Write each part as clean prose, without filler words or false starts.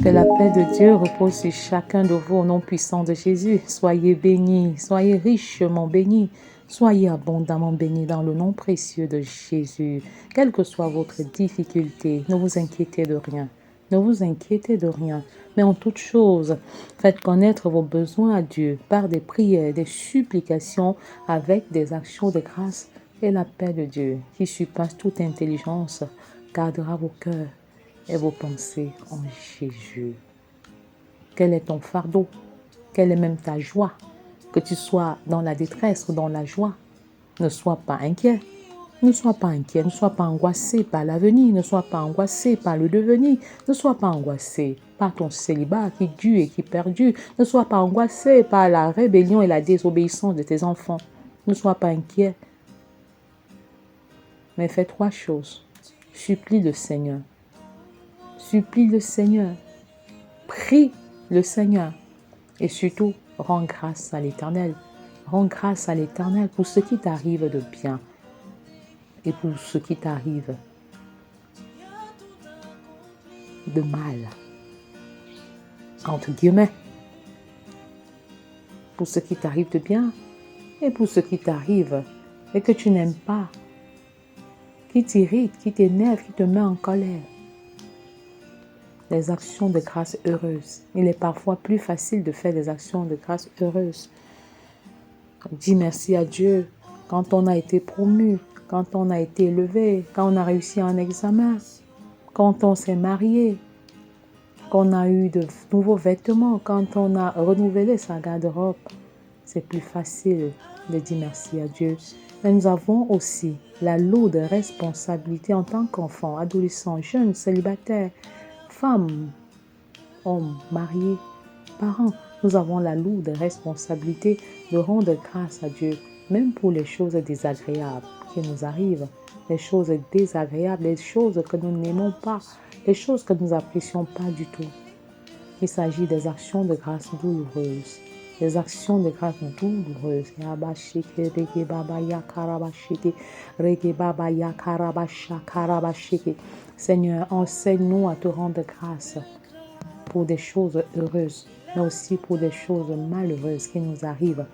Que la paix de Dieu repose sur chacun de vous au nom puissant de Jésus. Soyez bénis, soyez richement bénis, soyez abondamment bénis dans le nom précieux de Jésus. Quelle que soit votre difficulté, ne vous inquiétez de rien. Ne vous inquiétez de rien, mais en toute chose, faites connaître vos besoins à Dieu par des prières, des supplications, avec des actions de grâce, et la paix de Dieu, qui surpasse toute intelligence, gardera vos cœurs et vos pensées en Jésus. Quel est ton fardeau? Quelle est même ta joie? Que tu sois dans la détresse ou dans la joie, ne sois pas inquiet. Ne sois pas inquiet, ne sois pas angoissé par l'avenir, ne sois pas angoissé par le devenir, ne sois pas angoissé par ton célibat qui dure et qui perdure, ne sois pas angoissé par la rébellion et la désobéissance de tes enfants. Ne sois pas inquiet, mais fais 3 choses. Supplie le Seigneur. Supplie le Seigneur. Prie le Seigneur. Et surtout, rends grâce à l'Éternel. Rends grâce à l'Éternel pour ce qui t'arrive de bien et pour ce qui t'arrive de mal. Entre guillemets. Pour ce qui t'arrive de bien et pour ce qui t'arrive et que tu n'aimes pas, qui t'irrite, qui t'énerve, qui te met en colère. Les actions de grâce heureuses. Il est parfois plus facile de faire des actions de grâce heureuses. Dis merci à Dieu quand on a été promu, quand on a été élevé, quand on a réussi un examen, quand on s'est marié, qu'on a eu de nouveaux vêtements, quand on a renouvelé sa garde-robe. C'est plus facile de dire merci à Dieu. Mais nous avons aussi la lourde responsabilité en tant qu'enfants, adolescents, jeunes, célibataires, femmes, hommes, mariés, parents. Nous avons la lourde responsabilité de rendre grâce à Dieu, même pour les choses désagréables qui nous arrivent, les choses désagréables, les choses que nous n'aimons pas, les choses que nous n'apprécions pas du tout. Il s'agit des actions de grâce douloureuses. Les actions de grâce douloureuses. Seigneur, enseigne-nous à te rendre grâce pour des choses heureuses, mais aussi pour des choses malheureuses qui nous arrivent.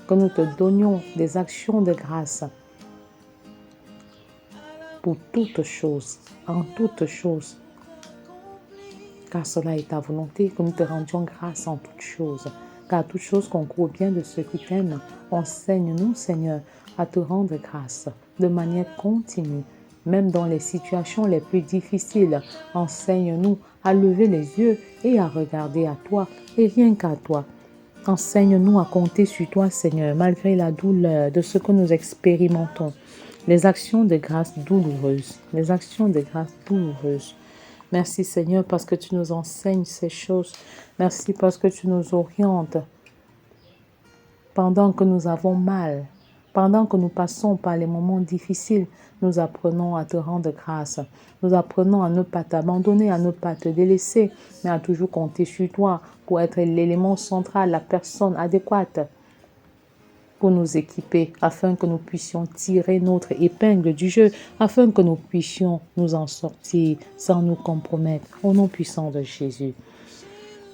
Que nous te donnions des actions de grâce pour toutes choses, en toutes choses. Car cela est ta volonté, que nous te rendions grâce en toutes choses. Car toutes choses concourent bien de ceux qui t'aiment. Enseigne-nous, Seigneur, à te rendre grâce de manière continue, même dans les situations les plus difficiles. Enseigne-nous à lever les yeux et à regarder à toi, et rien qu'à toi. Enseigne-nous à compter sur toi, Seigneur, malgré la douleur de ce que nous expérimentons. Les actions de grâce douloureuses, les actions de grâce douloureuses. Merci Seigneur parce que tu nous enseignes ces choses. Merci parce que tu nous orientes pendant que nous avons mal. Pendant que nous passons par les moments difficiles, nous apprenons à te rendre grâce. Nous apprenons à ne pas t'abandonner, à ne pas te délaisser, mais à toujours compter sur toi pour être l'élément central, la personne adéquate pour nous équiper, afin que nous puissions tirer notre épingle du jeu, afin que nous puissions nous en sortir sans nous compromettre. Au nom puissant de Jésus.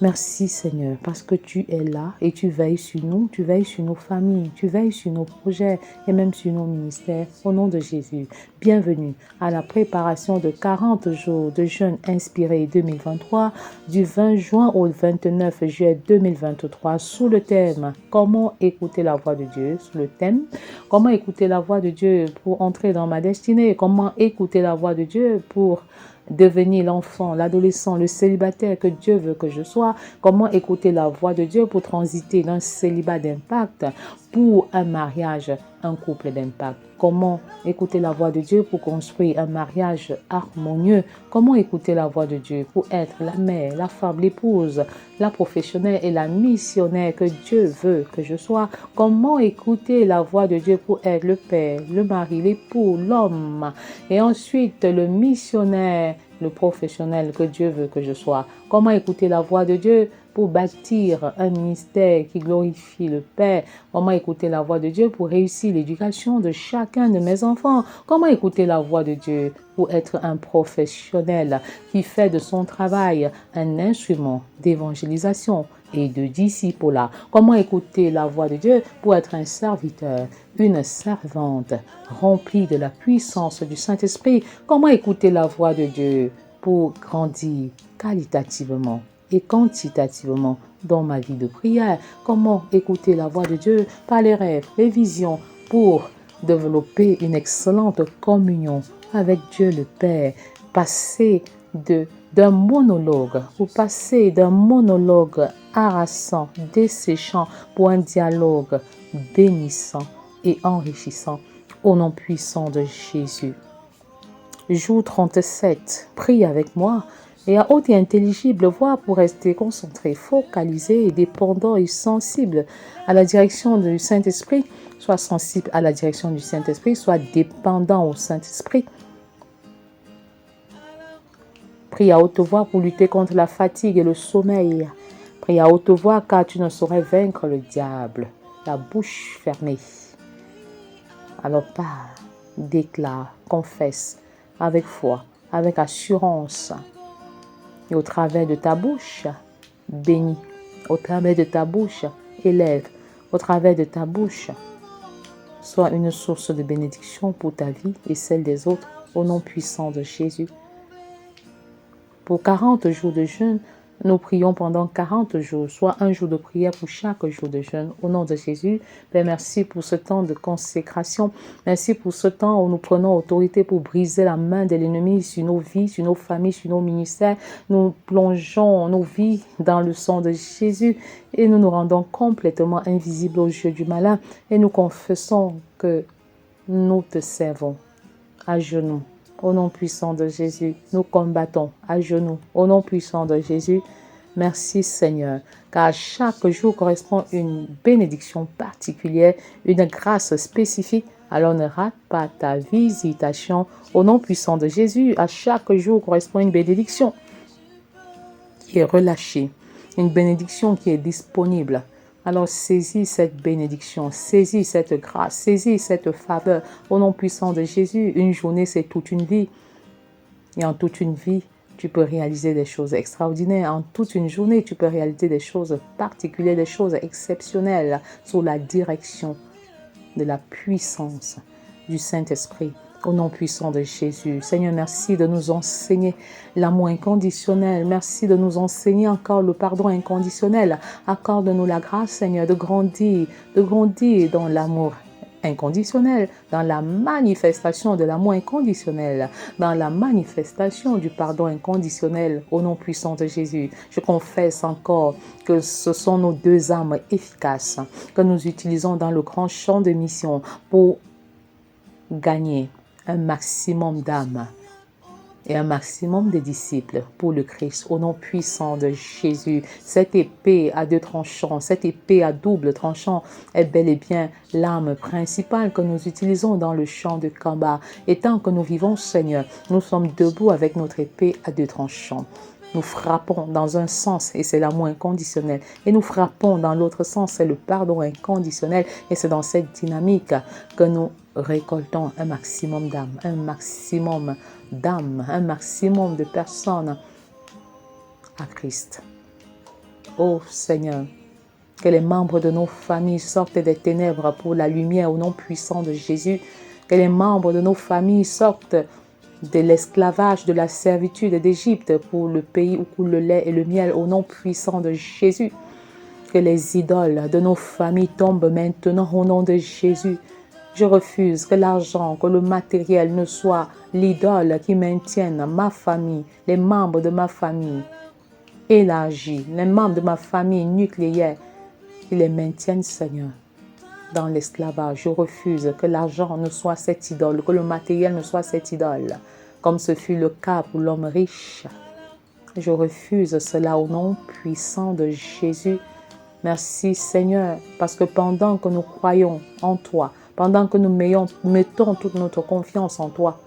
Merci Seigneur, parce que tu es là et tu veilles sur nous, tu veilles sur nos familles, tu veilles sur nos projets et même sur nos ministères. Au nom de Jésus, bienvenue à la préparation de 40 jours de jeûne inspiré 2023, du 20 juin au 29 juillet 2023, sous le thème « Comment écouter la voix de Dieu ?» Sous le thème « Comment écouter la voix de Dieu pour entrer dans ma destinée ?» Comment écouter la voix de Dieu pour devenir l'enfant, l'adolescent, le célibataire que Dieu veut que je sois. Comment écouter la voix de Dieu pour transiter d'un célibat d'impact pour un mariage, un couple d'impact. Comment écouter la voix de Dieu pour construire un mariage harmonieux. Comment écouter la voix de Dieu pour être la mère, la femme, l'épouse, la professionnelle et la missionnaire que Dieu veut que je sois. Comment écouter la voix de Dieu pour être le père, le mari, l'époux, l'homme et ensuite le missionnaire, le professionnel que Dieu veut que je sois. Comment écouter la voix de Dieu pour bâtir un ministère qui glorifie le Père? Comment écouter la voix de Dieu pour réussir l'éducation de chacun de mes enfants? Comment écouter la voix de Dieu pour être un professionnel qui fait de son travail un instrument d'évangélisation et de discipulat? Comment écouter la voix de Dieu pour être un serviteur, une servante remplie de la puissance du Saint-Esprit? Comment écouter la voix de Dieu pour grandir qualitativement et quantitativement dans ma vie de prière? Comment écouter la voix de Dieu par les rêves, les visions pour développer une excellente communion avec Dieu le Père? Passer d'un monologue harassant, desséchant pour un dialogue bénissant et enrichissant au nom puissant de Jésus. Jour 37, prie avec moi et à haute et intelligible voix pour rester concentré, focalisé et dépendant et sensible à la direction du Saint-Esprit. Sois sensible à la direction du Saint-Esprit, sois dépendant au Saint-Esprit. Prie à haute voix pour lutter contre la fatigue et le sommeil. Prie à haute voix car tu ne saurais vaincre le diable, la bouche fermée. Alors parle, déclare, confesse avec foi, avec assurance. Et au travers de ta bouche, bénis. Au travers de ta bouche, élève. Au travers de ta bouche, sois une source de bénédiction pour ta vie et celle des autres, au nom puissant de Jésus. Pour 40 jours de jeûne, nous prions pendant 40 jours, soit un jour de prière pour chaque jour de jeûne. Au nom de Jésus, Père, merci pour ce temps de consécration. Merci pour ce temps où nous prenons autorité pour briser la main de l'ennemi sur nos vies, sur nos familles, sur nos ministères. Nous plongeons nos vies dans le sang de Jésus et nous nous rendons complètement invisibles aux yeux du malin et nous confessons que nous te servons à genoux. Au nom puissant de Jésus, nous combattons à genoux. Au nom puissant de Jésus, merci Seigneur, car chaque jour correspond une bénédiction particulière, une grâce spécifique. Alors ne rate pas ta visitation. Au nom puissant de Jésus, à chaque jour correspond une bénédiction qui est relâchée, une bénédiction qui est disponible. Alors saisis cette bénédiction, saisis cette grâce, saisis cette faveur. Au nom puissant de Jésus, une journée c'est toute une vie. Et en toute une vie, tu peux réaliser des choses extraordinaires. En toute une journée, tu peux réaliser des choses particulières, des choses exceptionnelles sous la direction de la puissance du Saint-Esprit. Au nom puissant de Jésus. Seigneur, merci de nous enseigner l'amour inconditionnel. Merci de nous enseigner encore le pardon inconditionnel. Accorde-nous la grâce, Seigneur, de grandir dans l'amour inconditionnel, dans la manifestation de l'amour inconditionnel, dans la manifestation du pardon inconditionnel. Au nom puissant de Jésus, je confesse encore que ce sont nos deux armes efficaces que nous utilisons dans le grand champ de mission pour gagner un maximum d'âmes et un maximum de disciples pour le Christ. Au nom puissant de Jésus, cette épée à deux tranchants, cette épée à double tranchant est bel et bien l'arme principale que nous utilisons dans le champ de combat. Et tant que nous vivons, Seigneur, nous sommes debout avec notre épée à deux tranchants. Nous frappons dans un sens et c'est l'amour inconditionnel. Et nous frappons dans l'autre sens, c'est le pardon inconditionnel. Et c'est dans cette dynamique que nous récoltons un maximum d'âmes, un maximum de personnes à Christ. Oh Seigneur, que les membres de nos familles sortent des ténèbres pour la lumière au nom puissant de Jésus. Que les membres de nos familles sortent de l'esclavage, de la servitude d'Égypte pour le pays où coule le lait et le miel au nom puissant de Jésus. Que les idoles de nos familles tombent maintenant au nom de Jésus. Je refuse que l'argent, que le matériel ne soit l'idole qui maintienne ma famille, les membres de ma famille élargie, les membres de ma famille nucléaire, qui les maintiennent, Seigneur, dans l'esclavage. Je refuse que l'argent ne soit cette idole, que le matériel ne soit cette idole, comme ce fut le cas pour l'homme riche. Je refuse cela au nom puissant de Jésus. Merci Seigneur, parce que pendant que nous croyons en toi, pendant que nous mettons toute notre confiance en toi,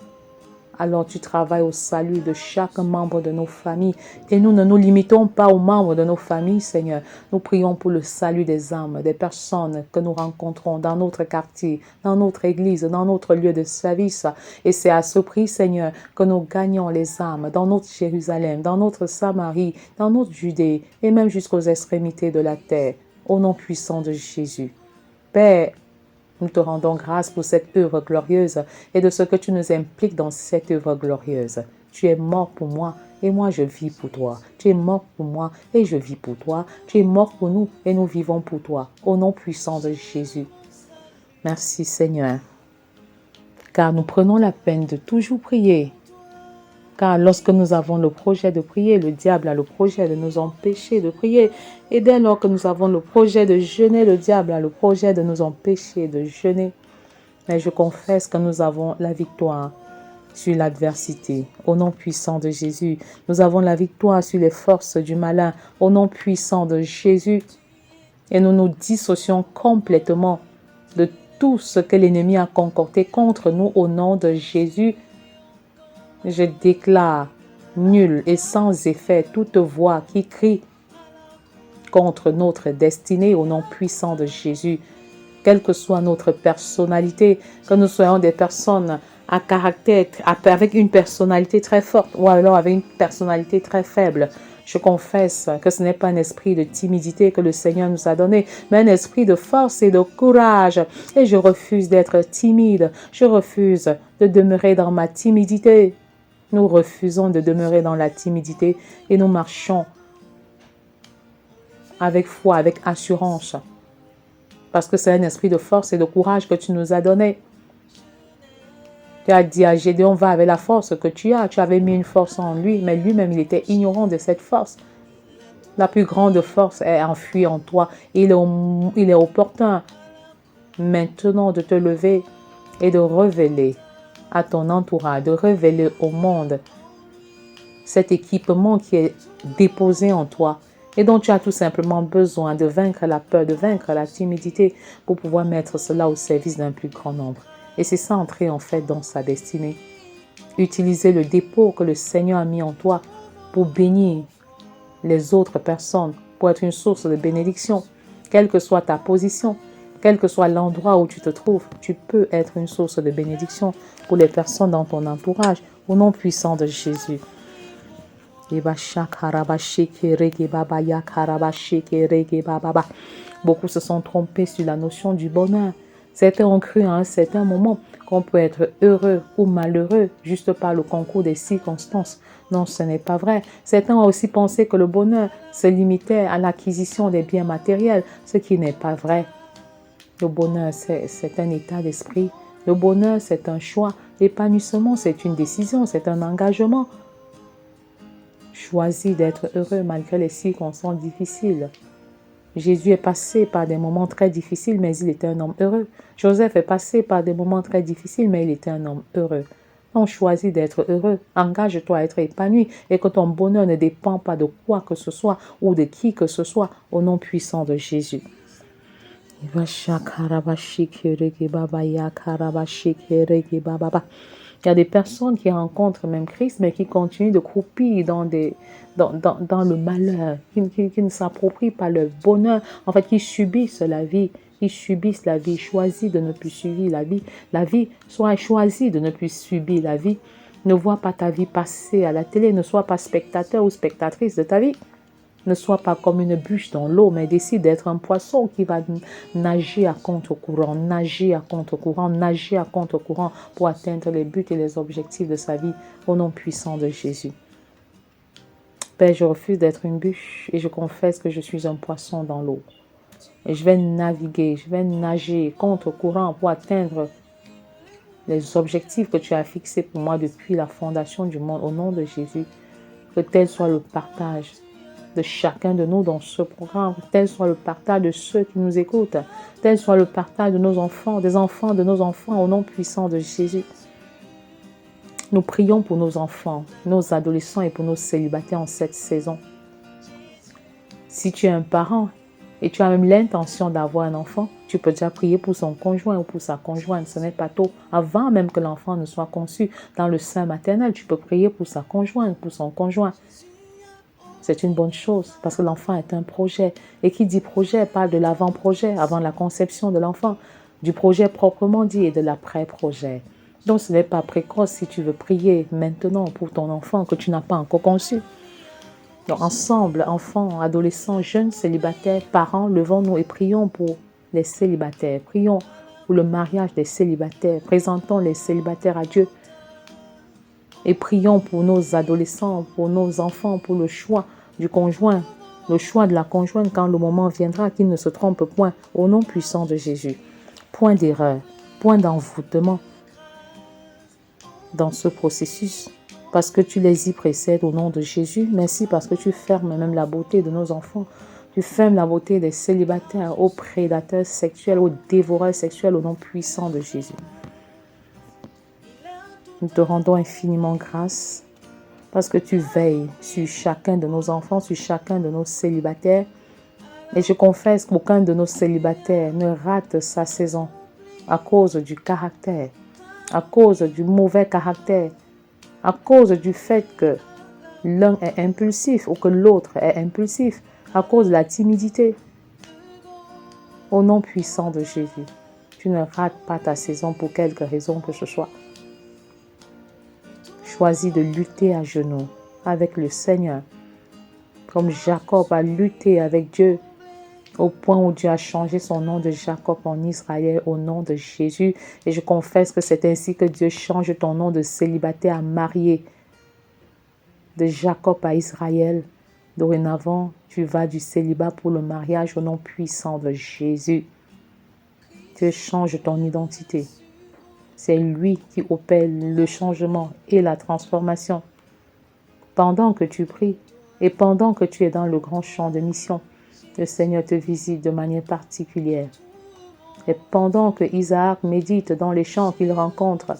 Alors tu travailles au salut de chaque membre de nos familles. Et nous ne nous limitons pas aux membres de nos familles, Seigneur. Nous prions pour le salut des âmes, des personnes que nous rencontrons dans notre quartier, dans notre église, dans notre lieu de service. Et c'est à ce prix, Seigneur, que nous gagnons les âmes dans notre Jérusalem, dans notre Samarie, dans notre Judée et même jusqu'aux extrémités de la terre. Au nom puissant de Jésus. Père, nous te rendons grâce pour cette œuvre glorieuse et de ce que tu nous impliques dans cette œuvre glorieuse. Tu es mort pour moi et moi je vis pour toi. Tu es mort pour moi et je vis pour toi. Tu es mort pour nous et nous vivons pour toi. Au nom puissant de Jésus. Merci Seigneur. Car nous prenons la peine de toujours prier. Car lorsque nous avons le projet de prier, le diable a le projet de nous empêcher de prier. Et dès lors que nous avons le projet de jeûner, le diable a le projet de nous empêcher de jeûner. Mais je confesse que nous avons la victoire sur l'adversité. Au nom puissant de Jésus, nous avons la victoire sur les forces du malin. Au nom puissant de Jésus. Et nous nous dissocions complètement de tout ce que l'ennemi a concocté contre nous au nom de Jésus. Je déclare nul et sans effet toute voix qui crie contre notre destinée au nom puissant de Jésus. Quelle que soit notre personnalité, que nous soyons des personnes à caractère, avec une personnalité très forte ou alors avec une personnalité très faible. Je confesse que ce n'est pas un esprit de timidité que le Seigneur nous a donné, mais un esprit de force et de courage. Et je refuse d'être timide. Je refuse de demeurer dans ma timidité. Nous refusons de demeurer dans la timidité et nous marchons avec foi, avec assurance. Parce que c'est un esprit de force et de courage que tu nous as donné. Tu as dit à Gédéon, va avec la force que tu as. Tu avais mis une force en lui, mais lui-même, il était ignorant de cette force. La plus grande force est enfuie en toi. Il est opportun maintenant de te lever et de révéler à ton entourage, de révéler au monde cet équipement qui est déposé en toi et dont tu as tout simplement besoin de vaincre la peur, de vaincre la timidité pour pouvoir mettre cela au service d'un plus grand nombre. Et c'est ça, entrer en fait dans sa destinée. Utiliser le dépôt que le Seigneur a mis en toi pour bénir les autres personnes, pour être une source de bénédiction. Quelle que soit ta position, quel que soit l'endroit où tu te trouves, tu peux être une source de bénédiction pour les personnes dans ton entourage, au nom puissant de Jésus. Beaucoup se sont trompés sur la notion du bonheur. Certains ont cru à un certain moment qu'on peut être heureux ou malheureux juste par le concours des circonstances. Non, ce n'est pas vrai. Certains ont aussi pensé que le bonheur se limitait à l'acquisition des biens matériels, ce qui n'est pas vrai. Le bonheur, c'est un état d'esprit. Le bonheur, c'est un choix. L'épanouissement, c'est une décision, c'est un engagement. Choisis d'être heureux malgré les circonstances difficiles. Jésus est passé par des moments très difficiles, mais il était un homme heureux. Joseph est passé par des moments très difficiles, mais il était un homme heureux. Donc, choisis d'être heureux. Engage-toi à être épanoui et que ton bonheur ne dépend pas de quoi que ce soit ou de qui que ce soit, au nom puissant de Jésus. Il y a des personnes qui rencontrent même Christ, mais qui continuent de croupir dans le malheur, qui ne s'approprient pas le bonheur, en fait, qui subissent la vie. Ils subissent la vie. Choisis de ne plus subir la vie. La vie, soit choisis de ne plus subir la vie. Ne vois pas ta vie passer à la télé. Ne sois pas spectateur ou spectatrice de ta vie. Ne sois pas comme une bûche dans l'eau, mais décide d'être un poisson qui va nager à contre-courant, nager à contre-courant, nager à contre-courant pour atteindre les buts et les objectifs de sa vie au nom puissant de Jésus. Père, je refuse d'être une bûche et je confesse que je suis un poisson dans l'eau. Et je vais naviguer, je vais nager contre-courant pour atteindre les objectifs que tu as fixés pour moi depuis la fondation du monde au nom de Jésus. Que tel soit le partage de chacun de nous dans ce programme, tel soit le partage de ceux qui nous écoutent, tel soit le partage de nos enfants, des enfants de nos enfants au nom puissant de Jésus. Nous prions pour nos enfants, nos adolescents et pour nos célibataires en cette saison. Si tu es un parent et tu as même l'intention d'avoir un enfant, tu peux déjà prier pour son conjoint ou pour sa conjointe. Ce n'est pas tôt. Avant même que l'enfant ne soit conçu dans le sein maternel, tu peux prier pour sa conjointe, pour son conjoint. C'est une bonne chose parce que l'enfant est un projet. Et qui dit projet parle de l'avant-projet, avant la conception de l'enfant, du projet proprement dit et de l'après-projet. Donc ce n'est pas précoce si tu veux prier maintenant pour ton enfant que tu n'as pas encore conçu. Donc ensemble, enfants, adolescents, jeunes, célibataires, parents, levons-nous et prions pour les célibataires. Prions pour le mariage des célibataires. Présentons les célibataires à Dieu. Et prions pour nos adolescents, pour nos enfants, pour le choix du conjoint, le choix de la conjointe quand le moment viendra, qu'ils ne se trompent point, au nom puissant de Jésus. Point d'erreur, point d'envoûtement dans ce processus, parce que tu les y précèdes au nom de Jésus. Merci parce que tu fermes même la beauté de nos enfants. Tu fermes la beauté des célibataires aux prédateurs sexuels, aux dévoreurs sexuels au nom puissant de Jésus. Nous te rendons infiniment grâce parce que tu veilles sur chacun de nos enfants, sur chacun de nos célibataires. Et je confesse qu'aucun de nos célibataires ne rate sa saison à cause du caractère, à cause du mauvais caractère, à cause du fait que l'un est impulsif ou que l'autre est impulsif, à cause de la timidité. Au nom puissant de Jésus, tu ne rates pas ta saison pour quelque raison que ce soit. Choisis de lutter à genoux avec le Seigneur, comme Jacob a lutté avec Dieu, au point où Dieu a changé son nom de Jacob en Israël au nom de Jésus. Et je confesse que c'est ainsi que Dieu change ton nom de célibataire à marié, de Jacob à Israël. Dorénavant, tu vas du célibat pour le mariage au nom puissant de Jésus. Dieu change ton identité. C'est lui qui opère le changement et la transformation. Pendant que tu pries et pendant que tu es dans le grand champ de mission, le Seigneur te visite de manière particulière. Et pendant que Isaac médite dans les champs qu'il rencontre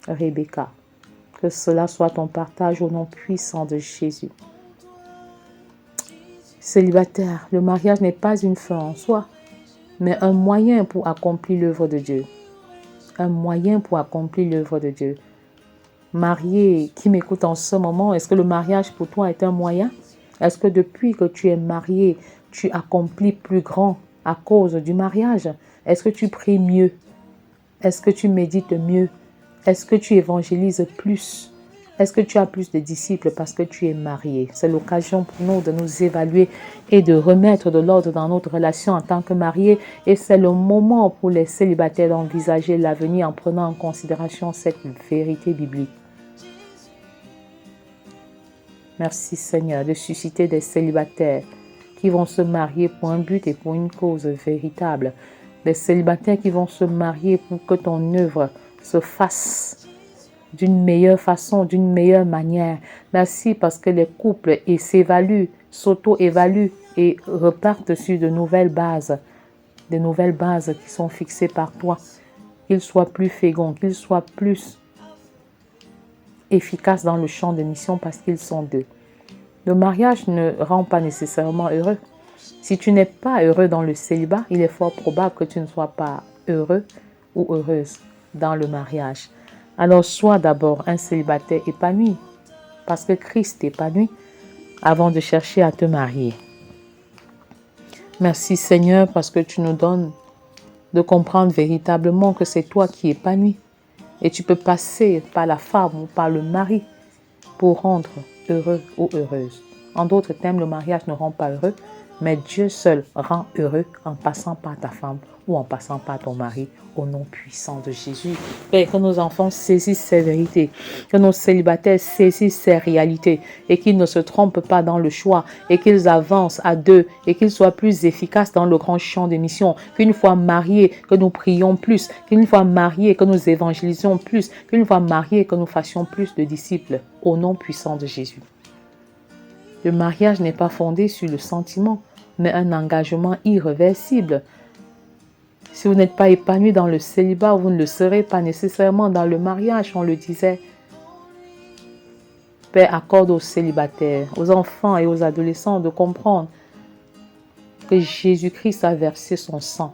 Rebecca, que cela soit ton partage au nom puissant de Jésus. Célibataire, le mariage n'est pas une fin en soi, mais un moyen pour accomplir l'œuvre de Dieu. Un moyen pour accomplir l'œuvre de Dieu. Marié, qui m'écoute en ce moment, est-ce que le mariage pour toi est un moyen? Est-ce que depuis que tu es marié, tu accomplis plus grand à cause du mariage? Est-ce que tu pries mieux? Est-ce que tu médites mieux? Est-ce que tu évangélises plus? Est-ce que tu as plus de disciples parce que tu es marié? C'est l'occasion pour nous de nous évaluer et de remettre de l'ordre dans notre relation en tant que mariés. Et c'est le moment pour les célibataires d'envisager l'avenir en prenant en considération cette vérité biblique. Merci Seigneur de susciter des célibataires qui vont se marier pour un but et pour une cause véritable. Des célibataires qui vont se marier pour que ton œuvre se fasse d'une meilleure façon, d'une meilleure manière. Merci parce que les couples s'évaluent, s'auto-évaluent et repartent sur de nouvelles bases. Des nouvelles bases qui sont fixées par toi. Qu'ils soient plus féconds, qu'ils soient plus efficaces dans le champ de mission parce qu'ils sont deux. Le mariage ne rend pas nécessairement heureux. Si tu n'es pas heureux dans le célibat, il est fort probable que tu ne sois pas heureux ou heureuse dans le mariage. Alors sois d'abord un célibataire épanoui, parce que Christ t'épanouit avant de chercher à te marier. Merci Seigneur parce que tu nous donnes de comprendre véritablement que c'est toi qui épanouis. Et tu peux passer par la femme ou par le mari pour rendre heureux ou heureuse. En d'autres termes, le mariage ne rend pas heureux, mais Dieu seul rend heureux en passant par ta femme ou en passant par ton mari, au nom puissant de Jésus. Père, que nos enfants saisissent ces vérités, que nos célibataires saisissent ces réalités et qu'ils ne se trompent pas dans le choix et qu'ils avancent à deux et qu'ils soient plus efficaces dans le grand champ de mission. Qu'une fois mariés, que nous prions plus, qu'une fois mariés, que nous évangélisions plus, qu'une fois mariés, que nous fassions plus de disciples, au nom puissant de Jésus. Le mariage n'est pas fondé sur le sentiment, mais un engagement irréversible. Si vous n'êtes pas épanoui dans le célibat, vous ne le serez pas nécessairement dans le mariage, on le disait. Père, accorde aux célibataires, aux enfants et aux adolescents de comprendre que Jésus-Christ a versé son sang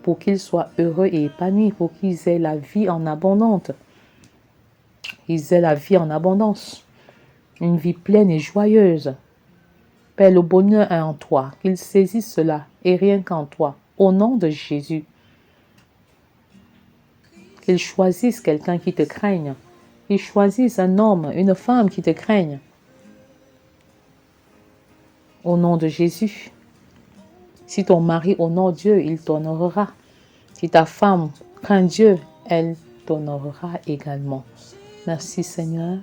pour qu'ils soient heureux et épanouis, pour qu'ils aient la vie en abondance. Ils aient la vie en abondance, une vie pleine et joyeuse. Père, le bonheur est en toi, qu'ils saisissent cela et rien qu'en toi, au nom de Jésus. Qu'ils choisissent quelqu'un qui te craigne, qu'ils choisissent un homme, une femme qui te craigne. Au nom de Jésus. Si ton mari honore Dieu, il t'honorera. Si ta femme craint Dieu, elle t'honorera également. Merci Seigneur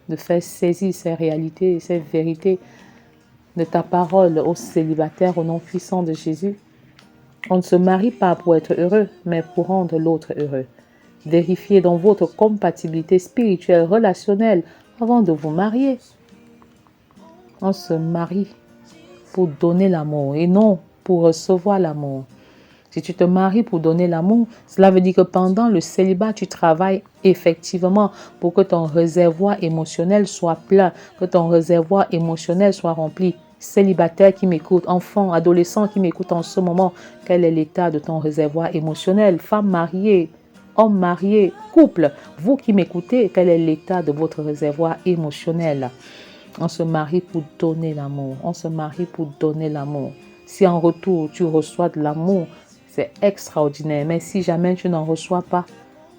de faire saisir ces réalités et ces vérités de ta parole aux célibataires au nom puissant de Jésus. On ne se marie pas pour être heureux, mais pour rendre l'autre heureux. Vérifiez donc votre compatibilité spirituelle, relationnelle avant de vous marier. On se marie pour donner l'amour et non pour recevoir l'amour. Si tu te maries pour donner l'amour, cela veut dire que pendant le célibat, tu travailles effectivement pour que ton réservoir émotionnel soit plein, que ton réservoir émotionnel soit rempli. Célibataire qui m'écoute, enfant, adolescent qui m'écoute en ce moment, quel est l'état de ton réservoir émotionnel? Femme mariée, homme marié, couple, vous qui m'écoutez, quel est l'état de votre réservoir émotionnel? On se marie pour donner l'amour. On se marie pour donner l'amour. Si en retour, tu reçois de l'amour, c'est extraordinaire. Mais si jamais tu n'en reçois pas,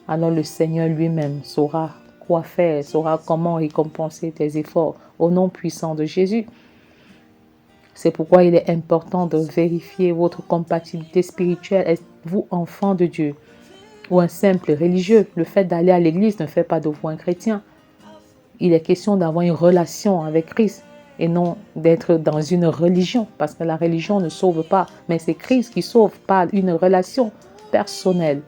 alors le Seigneur lui-même saura quoi faire, saura comment récompenser tes efforts au nom puissant de Jésus. C'est pourquoi il est important de vérifier votre compatibilité spirituelle. Êtes-vous enfant de Dieu ou un simple religieux? Le fait d'aller à l'église ne fait pas de vous un chrétien. Il est question d'avoir une relation avec Christ et non d'être dans une religion, parce que la religion ne sauve pas, mais c'est Christ qui sauve par une relation personnelle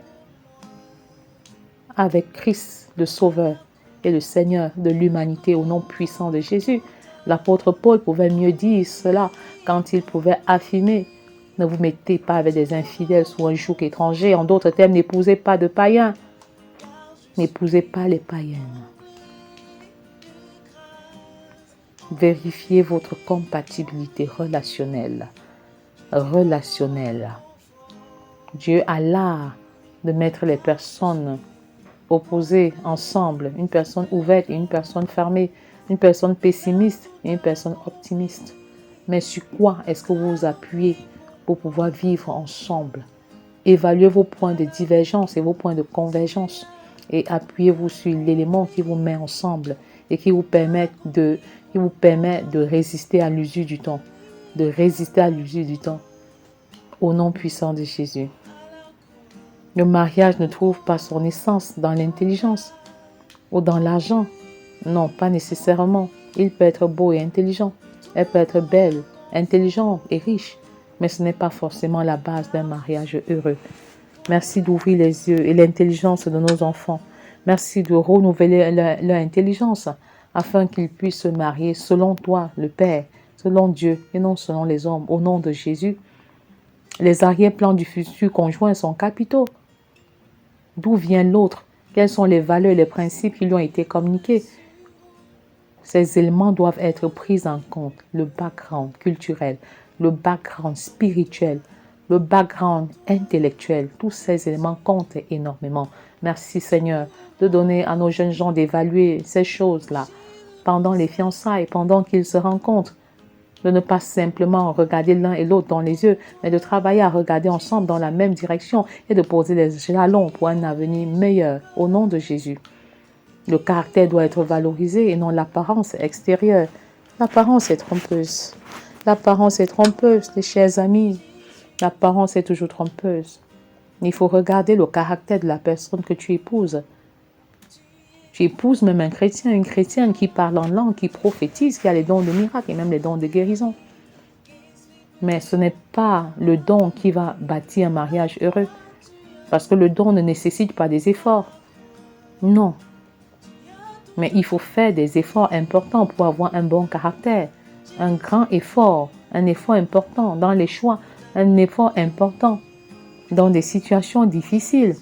avec Christ, le Sauveur et le Seigneur de l'humanité au nom puissant de Jésus. L'apôtre Paul pouvait mieux dire cela quand il pouvait affirmer: ne vous mettez pas avec des infidèles sous un joug étranger. En d'autres termes, n'épousez pas de païens. N'épousez pas les païennes. Vérifiez votre compatibilité relationnelle. Dieu a l'art de mettre les personnes opposées ensemble, une personne ouverte et une personne fermée, une personne pessimiste et une personne optimiste. Mais sur quoi est-ce que vous vous appuyez pour pouvoir vivre ensemble? Évaluez vos points de divergence et vos points de convergence et appuyez-vous sur l'élément qui vous met ensemble et qui vous permet de résister à l'usure du temps. De résister à l'usure du temps. Au nom puissant de Jésus. Le mariage ne trouve pas son essence dans l'intelligence ou dans l'argent. Non, pas nécessairement. Il peut être beau et intelligent. Elle peut être belle, intelligente et riche. Mais ce n'est pas forcément la base d'un mariage heureux. Merci d'ouvrir les yeux et l'intelligence de nos enfants. Merci de renouveler leur intelligence afin qu'ils puissent se marier selon toi, le Père, selon Dieu et non selon les hommes. Au nom de Jésus, les arrière-plans du futur conjoint sont capitaux. D'où vient l'autre? Quelles sont les valeurs et les principes qui lui ont été communiqués? Ces éléments doivent être pris en compte. Le background culturel, le background spirituel, le background intellectuel. Tous ces éléments comptent énormément. Merci Seigneur de donner à nos jeunes gens d'évaluer ces choses-là pendant les fiançailles, pendant qu'ils se rencontrent. De ne pas simplement regarder l'un et l'autre dans les yeux, mais de travailler à regarder ensemble dans la même direction et de poser les jalons pour un avenir meilleur au nom de Jésus. Le caractère doit être valorisé et non l'apparence extérieure. L'apparence est trompeuse. L'apparence est trompeuse, les chers amis. L'apparence est toujours trompeuse. Il faut regarder le caractère de la personne que tu épouses. Tu épouses même un chrétien, une chrétienne qui parle en langue, qui prophétise, qui a les dons de miracle et même les dons de guérison. Mais ce n'est pas le don qui va bâtir un mariage heureux. Parce que le don ne nécessite pas des efforts. Non. Mais il faut faire des efforts importants pour avoir un bon caractère. Un grand effort, un effort important dans les choix, un effort important dans des situations difficiles.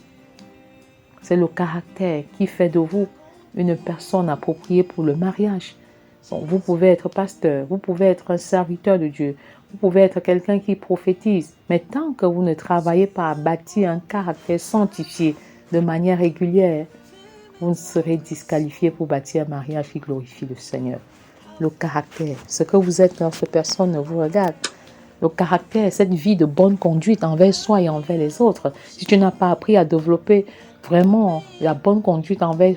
C'est le caractère qui fait de vous une personne appropriée pour le mariage. Vous pouvez être pasteur, vous pouvez être un serviteur de Dieu, vous pouvez être quelqu'un qui prophétise. Mais tant que vous ne travaillez pas à bâtir un caractère sanctifié de manière régulière, vous serez disqualifié pour bâtir un mariage qui glorifie le Seigneur. Le caractère, ce que vous êtes lorsque personne ne vous regarde. Le caractère, cette vie de bonne conduite envers soi et envers les autres. Si tu n'as pas appris à développer vraiment la bonne conduite envers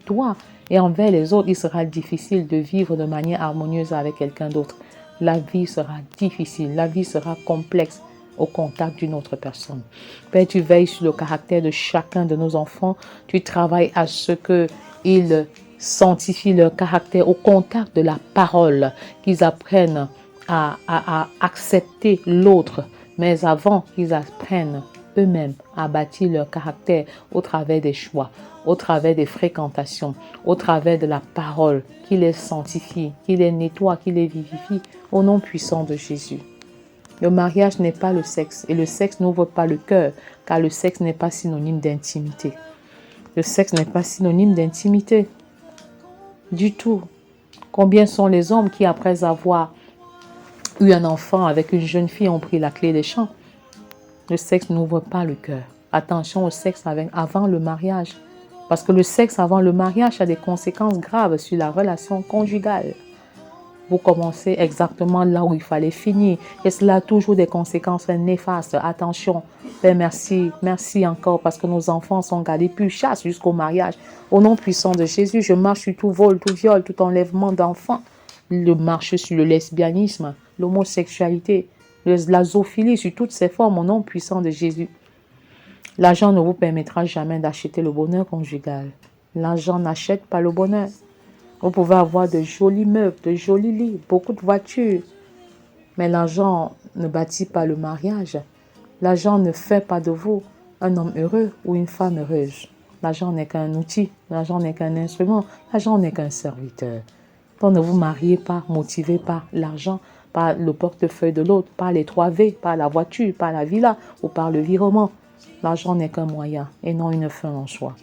toi et envers les autres, il sera difficile de vivre de manière harmonieuse avec quelqu'un d'autre. La vie sera difficile, la vie sera complexe au contact d'une autre personne. Père, tu veilles sur le caractère de chacun de nos enfants. Tu travailles à ce qu'ils sanctifient leur caractère au contact de la parole, qu'ils apprennent à accepter l'autre, mais avant qu'ils apprennent eux-mêmes à bâtir leur caractère au travers des choix, au travers des fréquentations, au travers de la parole qui les sanctifie, qui les nettoie, qui les vivifie, au nom puissant de Jésus. Le mariage n'est pas le sexe et le sexe n'ouvre pas le cœur, car le sexe n'est pas synonyme d'intimité. Le sexe n'est pas synonyme d'intimité du tout. Combien sont les hommes qui, après avoir eu un enfant avec une jeune fille, ont pris la clé des champs? Le sexe n'ouvre pas le cœur. Attention au sexe avant le mariage. Parce que le sexe avant le mariage a des conséquences graves sur la relation conjugale. Vous commencez exactement là où il fallait finir. Et cela a toujours des conséquences néfastes. Attention. Père, merci encore parce que nos enfants sont gardés plus chasse jusqu'au mariage. Au nom puissant de Jésus, je marche sur tout vol, tout viol, tout enlèvement d'enfants. Je marche sur le lesbianisme, l'homosexualité, la zoophilie, sur toutes ces formes, au nom puissant de Jésus. L'argent ne vous permettra jamais d'acheter le bonheur conjugal. L'argent n'achète pas le bonheur. Vous pouvez avoir de jolis meubles, de jolis lits, beaucoup de voitures. Mais l'argent ne bâtit pas le mariage. L'argent ne fait pas de vous un homme heureux ou une femme heureuse. L'argent n'est qu'un outil, l'argent n'est qu'un instrument, l'argent n'est qu'un serviteur. Donc ne vous mariez pas motivé par l'argent, par le portefeuille de l'autre, par les 3V, par la voiture, par la villa ou par le virement. L'argent n'est qu'un moyen et non une fin en soi.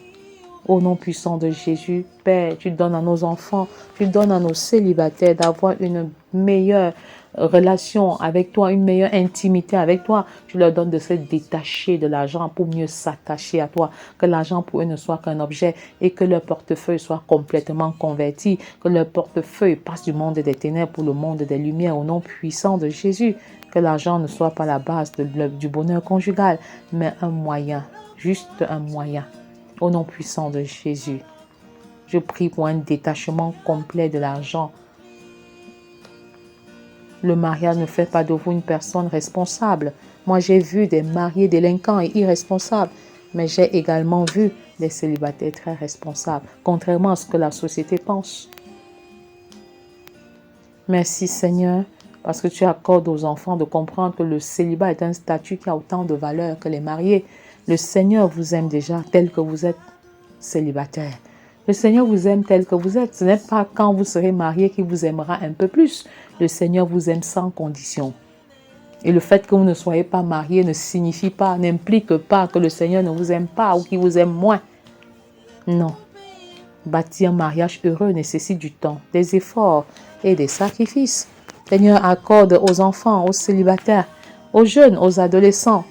Au nom puissant de Jésus, Père, tu donnes à nos enfants, tu donnes à nos célibataires d'avoir une meilleure relation avec toi, une meilleure intimité avec toi. Tu leur donnes de se détacher de l'argent pour mieux s'attacher à toi. Que l'argent pour eux ne soit qu'un objet et que leur portefeuille soit complètement converti. Que leur portefeuille passe du monde des ténèbres pour le monde des lumières. Au nom puissant de Jésus, que l'argent ne soit pas la base du bonheur conjugal, mais un moyen, juste un moyen. Au nom puissant de Jésus, je prie pour un détachement complet de l'argent. Le mariage ne fait pas de vous une personne responsable. Moi, j'ai vu des mariés délinquants et irresponsables, mais j'ai également vu des célibataires très responsables, contrairement à ce que la société pense. Merci Seigneur, parce que tu accordes aux enfants de comprendre que le célibat est un statut qui a autant de valeur que les mariés. Le Seigneur vous aime déjà tel que vous êtes célibataire. Le Seigneur vous aime tel que vous êtes. Ce n'est pas quand vous serez marié qu'il vous aimera un peu plus. Le Seigneur vous aime sans condition. Et le fait que vous ne soyez pas marié ne signifie pas, n'implique pas que le Seigneur ne vous aime pas ou qu'il vous aime moins. Non. Bâtir un mariage heureux nécessite du temps, des efforts et des sacrifices. Seigneur, accorde aux enfants, aux célibataires, aux jeunes, aux adolescents,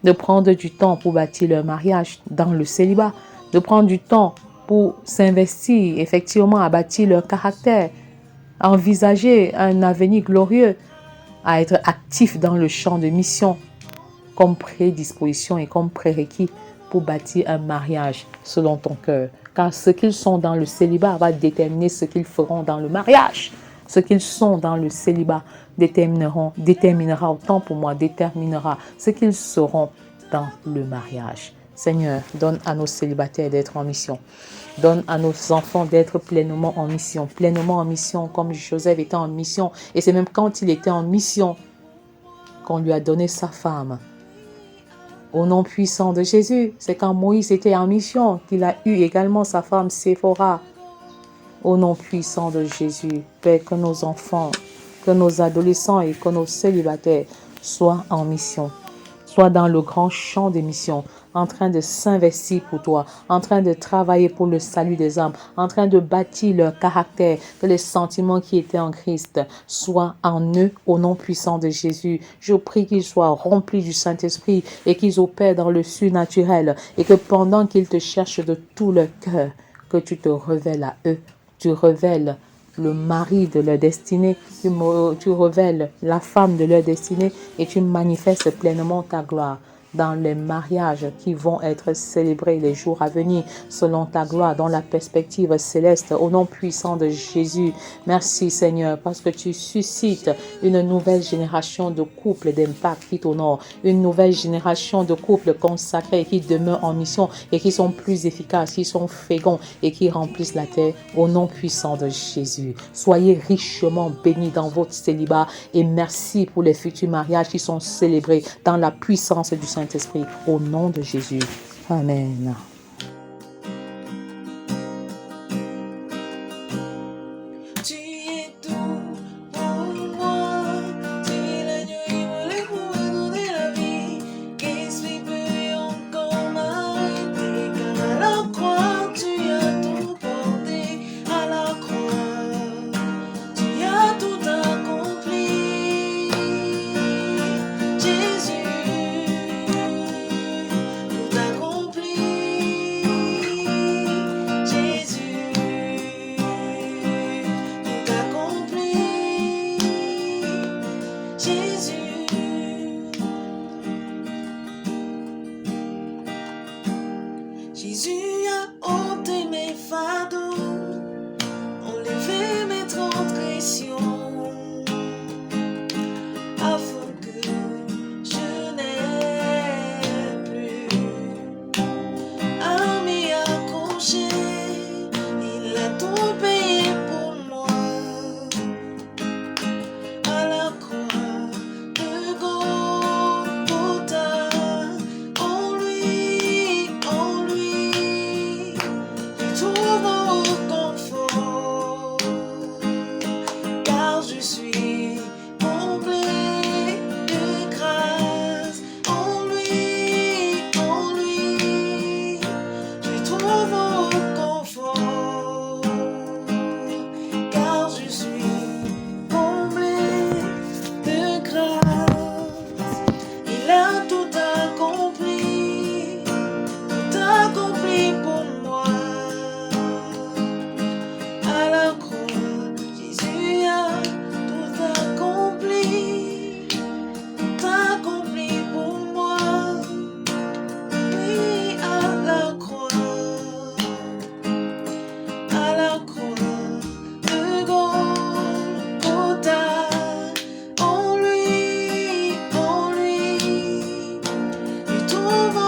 de prendre du temps pour bâtir leur mariage dans le célibat, de prendre du temps pour s'investir effectivement à bâtir leur caractère, à envisager un avenir glorieux, à être actifs dans le champ de mission comme prédisposition et comme prérequis pour bâtir un mariage selon ton cœur. Car ce qu'ils sont dans le célibat va déterminer ce qu'ils feront dans le mariage. Ce qu'ils sont dans le célibat déterminera autant pour moi, déterminera ce qu'ils seront dans le mariage. Seigneur, donne à nos célibataires d'être en mission. Donne à nos enfants d'être pleinement en mission comme Joseph était en mission. Et c'est même quand il était en mission qu'on lui a donné sa femme. Au nom puissant de Jésus, c'est quand Moïse était en mission qu'il a eu également sa femme Séphora. Au nom puissant de Jésus, Père, que nos enfants, que nos adolescents et que nos célibataires soient en mission. soit dans le grand champ des missions, en train de s'investir pour toi, en train de travailler pour le salut des âmes, en train de bâtir leur caractère, que les sentiments qui étaient en Christ soient en eux au nom puissant de Jésus. Je prie qu'ils soient remplis du Saint-Esprit et qu'ils opèrent dans le surnaturel et que pendant qu'ils te cherchent de tout leur cœur, que tu te révèles à eux, tu révèles le mari de leur destinée, tu révèles la femme de leur destinée et tu manifestes pleinement ta gloire dans les mariages qui vont être célébrés les jours à venir selon ta gloire dans la perspective céleste au nom puissant de Jésus. Merci Seigneur parce que tu suscites une nouvelle génération de couples d'impact qui t'honorent, une nouvelle génération de couples consacrés qui demeurent en mission et qui sont plus efficaces, qui sont féconds et qui remplissent la terre au nom puissant de Jésus. Soyez richement bénis dans votre célibat et merci pour les futurs mariages qui sont célébrés dans la puissance du Saint-Esprit au nom de Jésus. Amen. Jésus a ôté mes fardeaux, enlevé mes transgressions, afin que je n'ai plus à m'y accrocher. Il a tout payé pour moi à la croix de Golgotha. En lui, je trouve confort, car je suis comblé de grâce. En lui, je trouve confort, car je suis comblé de grâce. Il a tout accompli pour moi. À la croix, Jésus a tout accompli pour moi. Oui, à la croix de Golgotha. En lui, je trouve